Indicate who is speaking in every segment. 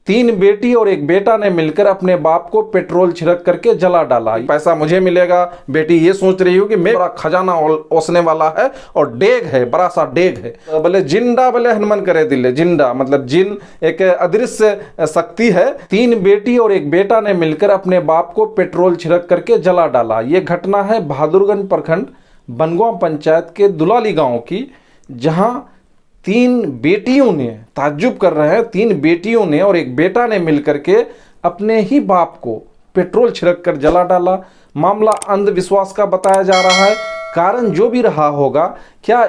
Speaker 1: तीन बेटी और एक बेटा ने मिलकर अपने बाप को पेट्रोल छिड़क करके जला डाला। पैसा मुझे मिलेगा। बेटी ये सोच रही हो कि मेरा खजाना ओसने वाला है और डेग है, बड़ा सा डेग है। बोले जिंदा बोले हनुमान करे दिले। जिंदा मतलब जिन एक अदृश्य शक्ति है। तीन बेटी और एक बेटा ने मिलकर अपने बाप को पेट्रोल छिड़क करके जला डाला। ये घटना है बहादुरगंज प्रखंड बनगांव पंचायत के दुलाली गांव की, जहां तीन बेटियों ने, ताज्जुब कर रहे हैं, तीन बेटियों ने और एक बेटा ने मिलकर के अपने ही बाप को पेट्रोल छिड़क कर जला डाला। मामला अंधविश्वास का बताया जा रहा है। कारण जो भी रहा होगा, क्या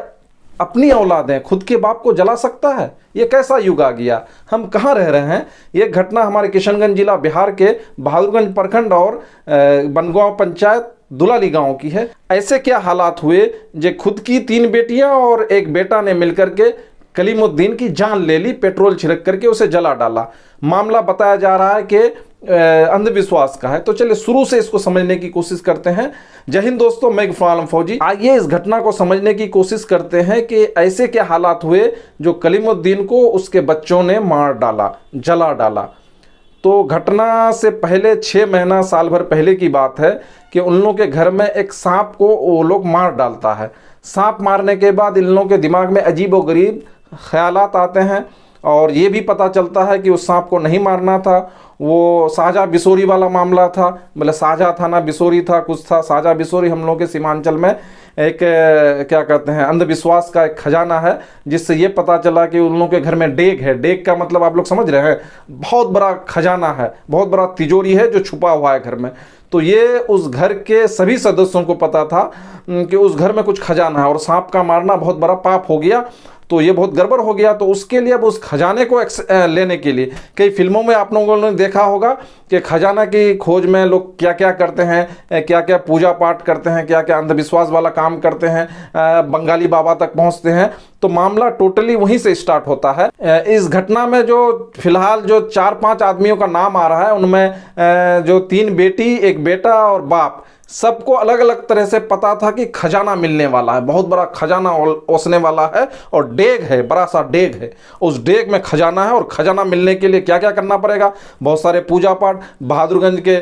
Speaker 1: अपनी औलादें खुद के बाप को जला सकता है? ये कैसा युग आ गया? हम कहाँ रह रहे हैं? ये घटना हमारे किशनगंज जिला बिहार के बहादुरगंज प्रखंड और बनगांव पंचायत दुलाली गांव की है। ऐसे क्या हालात हुए जे खुद की तीन बेटियां और एक बेटा ने मिलकर के कलीमुद्दीन की जान ले ली, पेट्रोल छिड़क करके उसे जला डाला। मामला बताया जा रहा है कि अंधविश्वास का है। तो चलिए शुरू से इसको समझने की कोशिश करते हैं। जय हिंद दोस्तों, मैं गफूर आलम फौजी। आइए इस घटना को समझने की कोशिश करते हैं कि ऐसे क्या हालात हुए जो कलीमुद्दीन को उसके बच्चों ने मार डाला, जला डाला। तो घटना से पहले 6 महीना साल भर पहले की बात है कि उन लोगों के घर में एक सांप को वो लोग मार डालता है। सांप मारने के बाद इन लोगों के दिमाग में अजीब व गरीब ख्यालात आते हैं और ये भी पता चलता है कि उस सांप को नहीं मारना था। वो साझा बिसोरी वाला मामला था। मतलब साझा था ना बिसोरी था, कुछ था। साझा बिसोरी हम लोग के सीमांचल में एक क्या कहते हैं, अंधविश्वास का एक खजाना है, जिससे ये पता चला कि उन लोगों के घर में डेग है। डेग का मतलब आप लोग समझ रहे हैं, बहुत बड़ा खजाना है, बहुत बड़ा तिजोरी है जो छुपा हुआ है घर में। तो ये उस घर के सभी सदस्यों को पता था कि उस घर में कुछ खजाना है और सांप का मारना बहुत बड़ा पाप हो गया। तो ये बहुत गड़बड़ हो गया। तो उसके लिए अब उस खजाने को लेने के लिए, कई फिल्मों में आप लोगों ने देखा होगा कि खजाना की खोज में लोग क्या क्या करते हैं, क्या क्या पूजा पाठ करते हैं, क्या क्या अंधविश्वास वाला काम करते हैं, बंगाली बाबा तक पहुंचते हैं। तो मामला टोटली वहीं से स्टार्ट होता है। इस घटना में जो फिलहाल जो 4-5 आदमियों का नाम आ रहा है, उनमें जो 3 बेटी, एक बेटा और बाप, सबको अलग अलग तरह से पता था कि खजाना मिलने वाला है, बहुत बड़ा खजाना ओसने वाला है और डेग है, बड़ा सा डेग है। उस डेग में खजाना है और खजाना मिलने के लिए क्या क्या करना पड़ेगा, बहुत सारे पूजा पाठ। बहादुरगंज के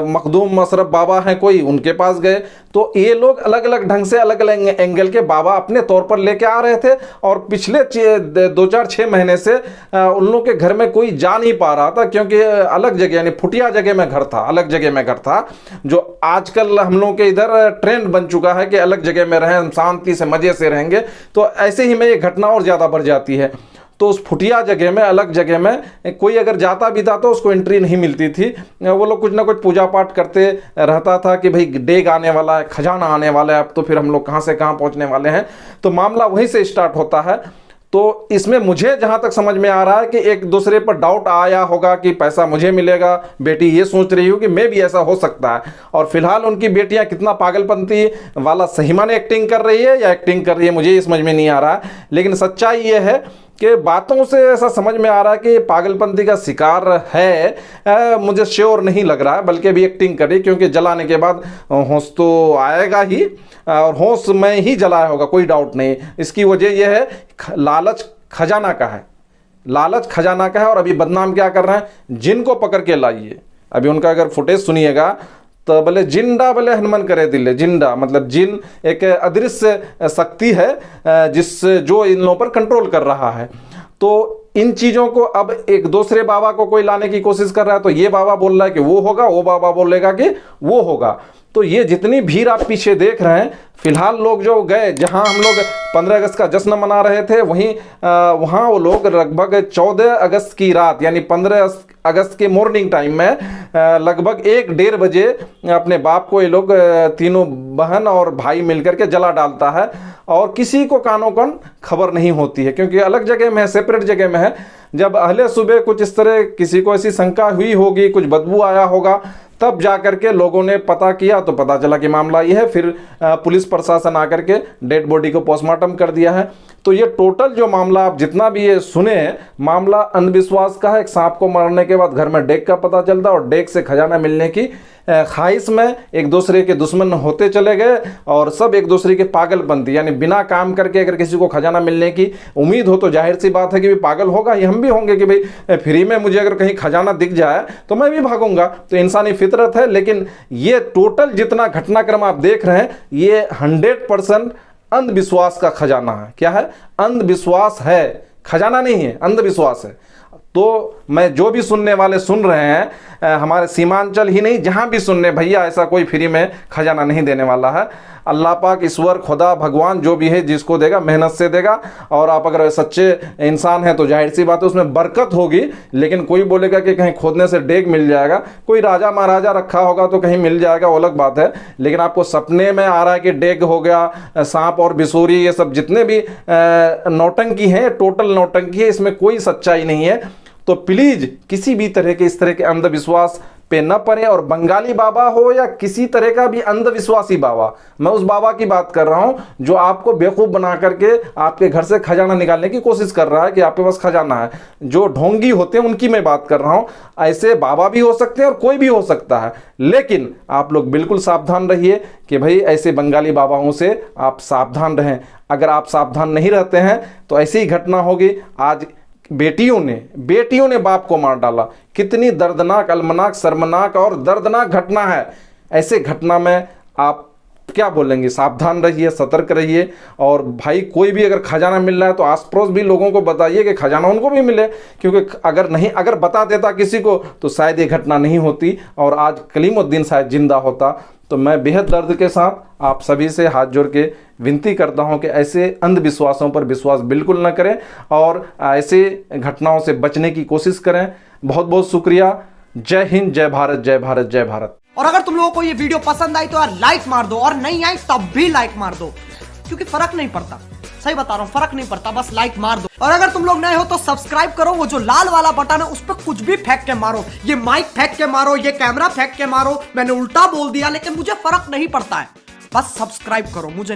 Speaker 1: मखदूम मशरफ बाबा हैं कोई, उनके पास गए। तो ये लोग अलग अलग ढंग से अलग अलग एंगल के बाबा अपने तौर पर लेके आ रहे थे और पिछले 2-4-6 महीने से उन लोगों के घर में कोई जा नहीं पा रहा था, क्योंकि अलग जगह यानी फुटिया जगह में घर था, अलग जगह में घर था। जो आजकल हम लोगों के इधर ट्रेंड बन चुका है कि अलग जगह में रहें, हम शांति से मजे से रहेंगे। तो ऐसे ही में ये घटना और ज़्यादा बढ़ जाती है। तो उस फुटिया जगह में, अलग जगह में कोई अगर जाता भी था तो उसको एंट्री नहीं मिलती थी। वो लोग कुछ ना कुछ पूजा पाठ करते रहता था कि भाई डेग आने वाला है, खजाना आने वाला है, अब तो फिर हम लोग कहाँ से कहाँ पहुँचने वाले हैं। तो मामला वहीं से स्टार्ट होता है। तो इसमें मुझे जहां तक समझ में आ रहा है कि एक दूसरे पर डाउट आया होगा कि पैसा मुझे मिलेगा। बेटी ये सोच रही हो कि मैं भी ऐसा हो सकता है। और फिलहाल उनकी बेटियां कितना पागलपंती वाला सही माने एक्टिंग कर रही है या एक्टिंग कर रही है, मुझे ये समझ में नहीं आ रहा है। लेकिन सच्चाई ये है कि बातों से ऐसा समझ में आ रहा है कि ये पागलपंती का शिकार है। मुझे श्योर नहीं लग रहा है, बल्कि अभी एक्टिंग करी, क्योंकि जलाने के बाद होश तो आएगा ही और होश में ही जलाया होगा, कोई डाउट नहीं। इसकी वजह यह है, लालच खजाना का है, लालच खजाना का है। और अभी बदनाम क्या कर रहे हैं, जिन को पकड़ के लाइए। अभी उनका अगर फुटेज सुनिएगा तो बोले जिंदा बोले हनुमान करे दिले। जिंदा मतलब जिन एक अदृश्य शक्ति है जो इन लोगों पर कंट्रोल कर रहा है। तो इन चीज़ों को अब एक दूसरे बाबा को कोई लाने की कोशिश कर रहा है, तो ये बाबा बोल रहा है कि वो होगा, वो बाबा बोलेगा कि वो होगा। तो ये जितनी भीड़ आप पीछे देख रहे हैं, फिलहाल लोग जो गए, जहां हम लोग 15 अगस्त का जश्न मना रहे थे, वहां वो लोग लगभग 14 अगस्त की रात यानी 15 अगस्त के मॉर्निंग टाइम में लगभग 1-1:30 बजे अपने बाप को ये लोग तीनों बहन और भाई मिलकर के जला डालता है। और किसी को कानों कान खबर नहीं होती है, क्योंकि अलग जगह में है, सेपरेट जगह में है। जब अहले सुबह कुछ इस तरह किसी को ऐसी शंका हुई होगी, कुछ बदबू आया होगा, तब जा करके लोगों ने पता किया तो पता चला कि मामला ये है। फिर पुलिस प्रशासन आकर के डेड बॉडी को पोस्टमार्टम कर दिया है। तो ये टोटल जो मामला आप जितना भी ये सुने, मामला अंधविश्वास का है। एक सांप को मारने के बाद घर में डेग का पता चलता और डेग से खजाना मिलने की ख्वाहिश में एक दूसरे के दुश्मन होते चले गए और सब एक दूसरे के पागलपंती, यानी बिना काम करके अगर किसी को खजाना मिलने की उम्मीद हो तो जाहिर सी बात है कि भी पागल होगा ही, हम भी होंगे कि भाई फ्री में मुझे अगर कहीं खजाना दिख जाए तो मैं भी भागूंगा। तो इंसानी फितरत है। लेकिन ये टोटल जितना घटनाक्रम आप देख रहे हैं ये 100% अंधविश्वास का खजाना है। क्या है? अंधविश्वास है, खजाना नहीं है, अंधविश्वास है। तो मैं जो भी सुनने वाले सुन रहे हैं, हमारे सीमांचल ही नहीं जहां भी सुनने, भैया ऐसा कोई फ्री में खजाना नहीं देने वाला है। अल्लाह पाक, ईश्वर, खुदा, भगवान जो भी है जिसको देगा मेहनत से देगा। और आप अगर सच्चे इंसान हैं तो जाहिर सी बात है उसमें बरकत होगी। लेकिन कोई बोलेगा कि कहीं खोदने से डेग मिल जाएगा, कोई राजा महाराजा रखा होगा तो कहीं मिल जाएगा, वो अलग बात है। लेकिन आपको सपने में आ रहा है कि डेग हो गया, सांप और बिसूरी, ये सब जितने भी नौटंकी हैं टोटल नौटंकी है, इसमें कोई सच्चाई नहीं है। तो प्लीज किसी भी तरह के इस तरह के अंधविश्वास पे न पड़े। और बंगाली बाबा हो या किसी तरह का भी अंधविश्वासी बाबा, मैं उस बाबा की बात कर रहा हूं जो आपको बेवकूफ बना करके आपके घर से खजाना निकालने की कोशिश कर रहा है कि आपके पास खजाना है। जो ढोंगी होते हैं उनकी मैं बात कर रहा हूं। ऐसे बाबा भी हो सकते हैं और कोई भी हो सकता है। लेकिन आप लोग बिल्कुल सावधान रहिए कि भाई ऐसे बंगाली बाबाओं से आप सावधान रहें। अगर आप सावधान नहीं रहते हैं तो ऐसी ही घटना होगी। आज बेटियों ने बाप को मार डाला। कितनी दर्दनाक, अलमनाक, शर्मनाक और दर्दनाक घटना है। ऐसे घटना में आप क्या बोलेंगे? सावधान रहिए, सतर्क रहिए। और भाई कोई भी अगर खजाना मिल रहा है तो आस पड़ोस भी लोगों को बताइए कि खजाना उनको भी मिले। क्योंकि अगर बता देता किसी को तो शायद ये घटना नहीं होती और आज कलीमुद्दीन शायद जिंदा होता। तो मैं बेहद दर्द के साथ आप सभी से हाथ जोड़ के विनती करता हूं कि ऐसे अंधविश्वासों पर विश्वास बिल्कुल न करें और ऐसे घटनाओं से बचने की कोशिश करें। बहुत बहुत शुक्रिया। जय हिंद, जय भारत, जय भारत, जय भारत।
Speaker 2: और अगर तुम लोगों को ये वीडियो पसंद आई तो यार लाइक मार दो, और नहीं आई तब भी लाइक मार दो, क्योंकि फर्क नहीं पड़ता। सही बता रहा हूं, फर्क नहीं पड़ता, बस लाइक मार दो। और अगर तुम लोग नए हो तो सब्सक्राइब करो। वो जो लाल वाला बटन है उस पर कुछ भी फेंक के मारो, ये माइक फेंक के मारो, ये कैमरा फेंक के मारो, मैंने उल्टा बोल दिया लेकिन मुझे फर्क नहीं पड़ता है। बस सब्सक्राइब करो, मुझे